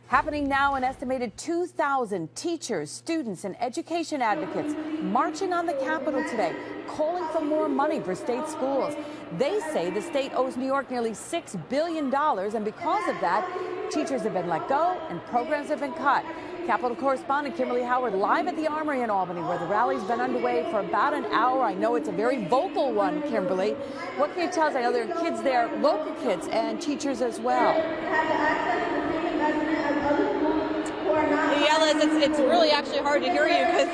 Happening now, an estimated 2,000 teachers, students, and education advocates marching on the Capitol today, calling for more money for state schools. They say the state owes New York nearly $6 billion, and because of that, teachers have been let go and programs have been cut. Capitol correspondent Kimberly Howard live at the Armory in Albany, where the rally's been underway for about an hour. I know it's a very vocal one, Kimberly. What can you tell us? I know there are kids there, local kids and teachers as well. Yeah, Liz, it's really actually hard to hear you because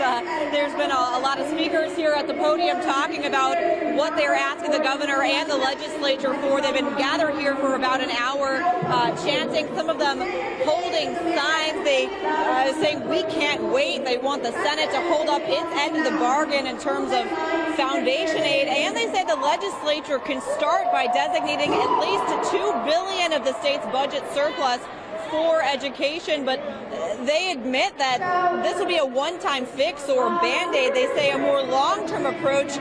there's been a lot of speakers here at the podium talking about what they're asking the governor and the legislature for. They've been gathered here for about an hour, chanting, some of them holding signs. They saying we can't wait. They want the Senate to hold up its end of the bargain in terms of foundation aid, and they say the legislature can start by designating at least $2 billion of the state's budget surplus for education, but they admit that this would be a one-time fix or Band-Aid. They say a more long-term approach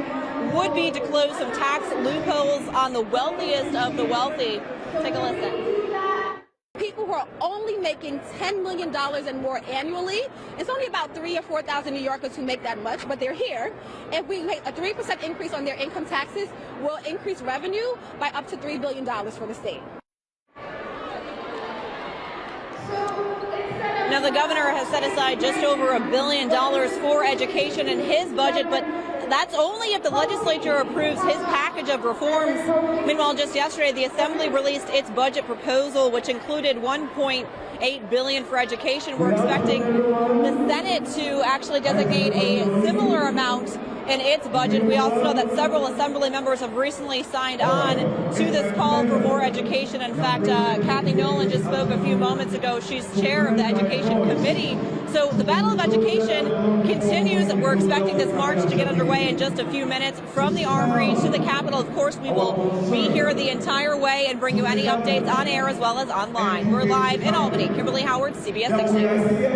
would be to close some tax loopholes on the wealthiest of the wealthy. Take a listen. People who are only making $10 million and more annually, it's only about 3,000 or 4,000 New Yorkers who make that much, but they're here. If we make a 3% increase on their income taxes, we'll increase revenue by up to $3 billion for the state. Now, the governor has set aside just over $1 billion for education in his budget, but that's only if the legislature approves his package of reforms. Meanwhile, just yesterday, the Assembly released its budget proposal, which included $1.8 billion for education. We're expecting the Senate to actually designate a similar amount in its budget. We also know that several Assembly members have recently signed on to this call for more education. In fact, Kathy Nolan just spoke a few moments ago. She's chair of the Education Committee. So the battle of education continues. We're expecting this march to get underway in just a few minutes from the Armory to the Capitol. Of course, we will be here the entire way and bring you any updates on air as well as online. We're live in Albany. Kimberly Howard, CBS 6 News.